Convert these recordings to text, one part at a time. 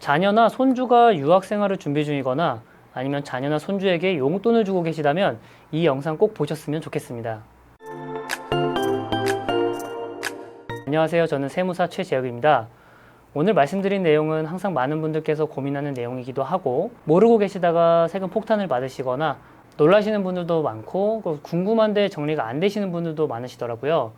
자녀나 손주가 유학 생활을 준비 중이거나 아니면 자녀나 손주에게 용돈을 주고 계시다면 이 영상 꼭 보셨으면 좋겠습니다. 안녕하세요. 저는 세무사 최재혁입니다. 오늘 말씀드린 내용은 항상 많은 분들께서 고민하는 내용이기도 하고, 모르고 계시다가 세금 폭탄을 받으시거나 놀라시는 분들도 많고, 궁금한데 정리가 안 되시는 분들도 많으시더라고요.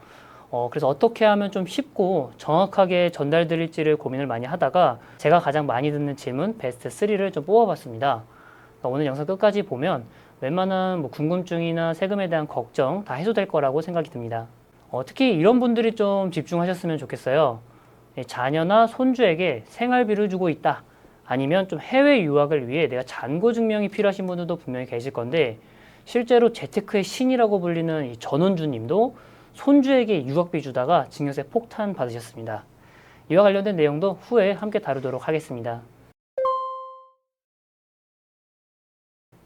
그래서 어떻게 하면 좀 쉽고 정확하게 전달드릴지를 고민을 많이 하다가 제가 가장 많이 듣는 질문 베스트 3를 좀 뽑아봤습니다. 오늘 영상 끝까지 보면 웬만한 궁금증이나 세금에 대한 걱정 다 해소될 거라고 생각이 듭니다. 특히 이런 분들이 좀 집중하셨으면 좋겠어요. 자녀나 손주에게 생활비를 주고 있다. 아니면 좀 해외 유학을 위해 내가 잔고 증명이 필요하신 분들도 분명히 계실 건데, 실제로 재테크의 신이라고 불리는 이 전원주 님도 손주에게 유학비 주다가 증여세 폭탄 받으셨습니다. 이와 관련된 내용도 후에 함께 다루도록 하겠습니다.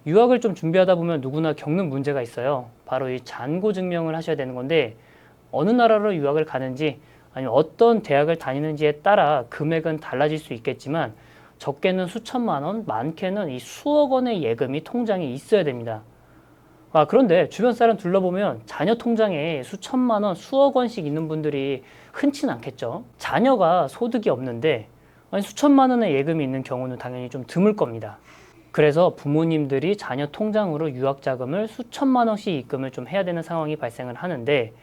유학을 좀 준비하다 보면 누구나 겪는 문제가 있어요. 바로 이 잔고 증명을 하셔야 되는 건데, 어느 나라로 유학을 가는지 아니면 어떤 대학을 다니는지에 따라 금액은 달라질 수 있겠지만, 적게는 수천만 원, 많게는 이 수억 원의 예금이 통장에 있어야 됩니다. 그런데 주변 사람 둘러보면 자녀 통장에 수천만 원, 수억 원씩 있는 분들이 흔치는 않겠죠. 자녀가 소득이 없는데 수천만 원의 예금이 있는 경우는 당연히 좀 드물 겁니다. 그래서 부모님들이 자녀 통장으로 유학 자금을 수천만 원씩 입금을 좀 해야 되는 상황이 발생을 하는데,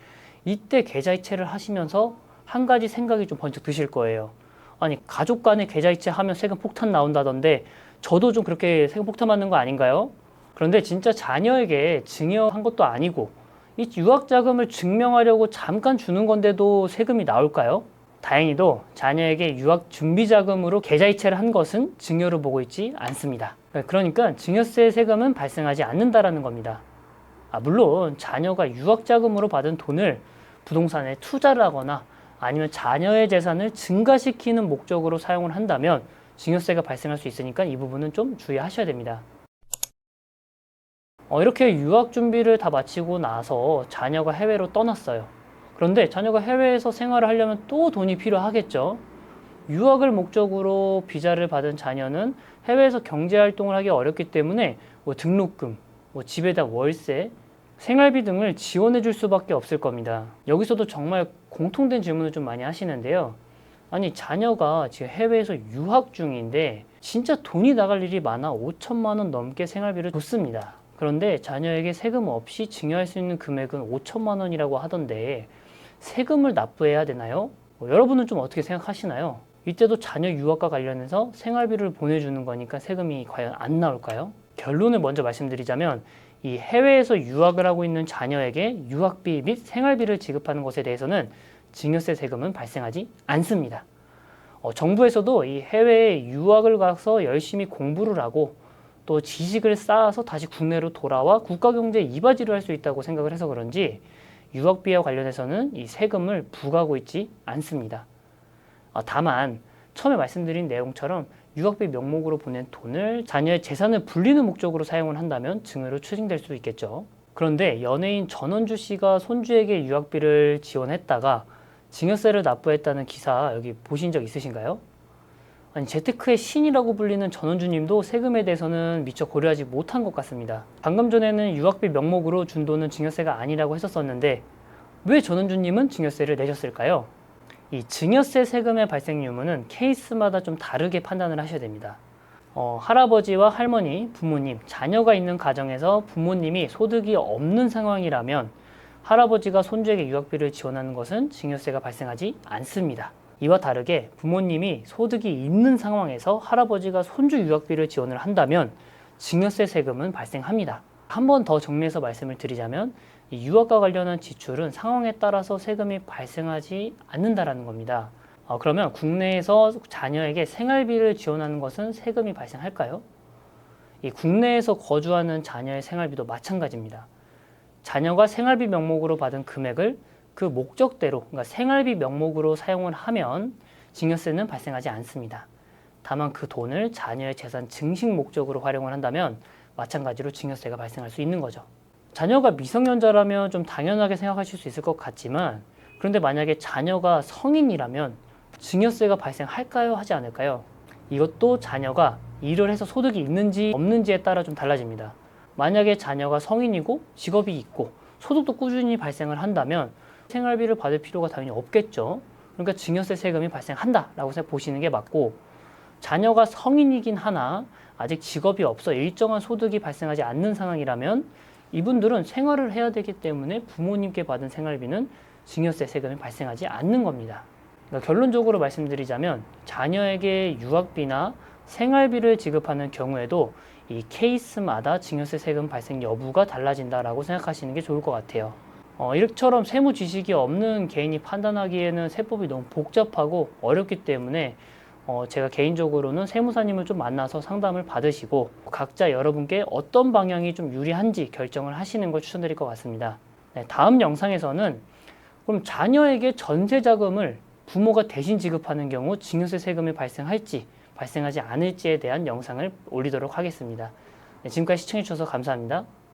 이때 계좌이체를 하시면서 한 가지 생각이 좀 번쩍 드실 거예요. 아니, 가족 간에 계좌이체 하면 세금 폭탄 나온다던데 저도 좀 그렇게 세금 폭탄 맞는 거 아닌가요? 그런데 진짜 자녀에게 증여한 것도 아니고 이 유학 자금을 증명하려고 잠깐 주는 건데도 세금이 나올까요? 다행히도 자녀에게 유학 준비 자금으로 계좌이체를 한 것은 증여로 보고 있지 않습니다. 그러니까 증여세 세금은 발생하지 않는다라는 겁니다. 물론 자녀가 유학 자금으로 받은 돈을 부동산에 투자를 하거나 아니면 자녀의 재산을 증가시키는 목적으로 사용을 한다면 증여세가 발생할 수 있으니까 이 부분은 좀 주의하셔야 됩니다. 이렇게 유학 준비를 다 마치고 나서 자녀가 해외로 떠났어요. 그런데 자녀가 해외에서 생활을 하려면 또 돈이 필요하겠죠. 유학을 목적으로 비자를 받은 자녀는 해외에서 경제활동을 하기 어렵기 때문에 등록금, 집에 대한 월세, 생활비 등을 지원해 줄 수밖에 없을 겁니다. 여기서도 정말 공통된 질문을 좀 많이 하시는데요. 아니, 자녀가 지금 해외에서 유학 중인데 진짜 돈이 나갈 일이 많아 5천만 원 넘게 생활비를 줬습니다. 그런데 자녀에게 세금 없이 증여할 수 있는 금액은 5천만 원이라고 하던데 세금을 납부해야 되나요? 여러분은 좀 어떻게 생각하시나요? 이때도 자녀 유학과 관련해서 생활비를 보내주는 거니까 세금이 과연 안 나올까요? 결론을 먼저 말씀드리자면, 이 해외에서 유학을 하고 있는 자녀에게 유학비 및 생활비를 지급하는 것에 대해서는 증여세 세금은 발생하지 않습니다. 정부에서도 이 해외에 유학을 가서 열심히 공부를 하고 또 지식을 쌓아서 다시 국내로 돌아와 국가경제에 이바지를 할 수 있다고 생각을 해서 그런지 유학비와 관련해서는 이 세금을 부과하고 있지 않습니다. 다만 처음에 말씀드린 내용처럼 유학비 명목으로 보낸 돈을 자녀의 재산을 불리는 목적으로 사용을 한다면 증여로 추징될 수 있겠죠. 그런데 연예인 전원주 씨가 손주에게 유학비를 지원했다가 증여세를 납부했다는 기사 여기 보신 적 있으신가요? 아니, 재테크의 신이라고 불리는 전원주 님도 세금에 대해서는 미처 고려하지 못한 것 같습니다. 방금 전에는 유학비 명목으로 준 돈은 증여세가 아니라고 했었는데 왜 전원주 님은 증여세를 내셨을까요? 이 증여세 세금의 발생 유무는 케이스마다 좀 다르게 판단을 하셔야 됩니다. 할아버지와 할머니, 부모님, 자녀가 있는 가정에서 부모님이 소득이 없는 상황이라면 할아버지가 손주에게 유학비를 지원하는 것은 증여세가 발생하지 않습니다. 이와 다르게 부모님이 소득이 있는 상황에서 할아버지가 손주 유학비를 지원을 한다면 증여세 세금은 발생합니다. 한 번 더 정리해서 말씀을 드리자면, 이 유학과 관련한 지출은 상황에 따라서 세금이 발생하지 않는다라는 겁니다. 그러면 국내에서 자녀에게 생활비를 지원하는 것은 세금이 발생할까요? 이 국내에서 거주하는 자녀의 생활비도 마찬가지입니다. 자녀가 생활비 명목으로 받은 금액을 그 목적대로, 그러니까 생활비 명목으로 사용을 하면 증여세는 발생하지 않습니다. 다만 그 돈을 자녀의 재산 증식 목적으로 활용을 한다면 마찬가지로 증여세가 발생할 수 있는 거죠. 자녀가 미성년자라면 좀 당연하게 생각하실 수 있을 것 같지만, 그런데 만약에 자녀가 성인이라면 증여세가 발생할까요? 하지 않을까요? 이것도 자녀가 일을 해서 소득이 있는지 없는지에 따라 좀 달라집니다. 만약에 자녀가 성인이고 직업이 있고 소득도 꾸준히 발생을 한다면 생활비를 받을 필요가 당연히 없겠죠. 그러니까 증여세 세금이 발생한다라고 보시는 게 맞고, 자녀가 성인이긴 하나 아직 직업이 없어 일정한 소득이 발생하지 않는 상황이라면 이분들은 생활을 해야 되기 때문에 부모님께 받은 생활비는 증여세 세금이 발생하지 않는 겁니다. 그러니까 결론적으로 말씀드리자면 자녀에게 유학비나 생활비를 지급하는 경우에도 이 케이스마다 증여세 세금 발생 여부가 달라진다라고 생각하시는 게 좋을 것 같아요. 이처럼 세무 지식이 없는 개인이 판단하기에는 세법이 너무 복잡하고 어렵기 때문에 제가 개인적으로는 세무사님을 좀 만나서 상담을 받으시고 각자 여러분께 어떤 방향이 좀 유리한지 결정을 하시는 걸 추천드릴 것 같습니다. 네, 다음 영상에서는 그럼 자녀에게 전세자금을 부모가 대신 지급하는 경우 증여세 세금이 발생할지 발생하지 않을지에 대한 영상을 올리도록 하겠습니다. 네, 지금까지 시청해 주셔서 감사합니다.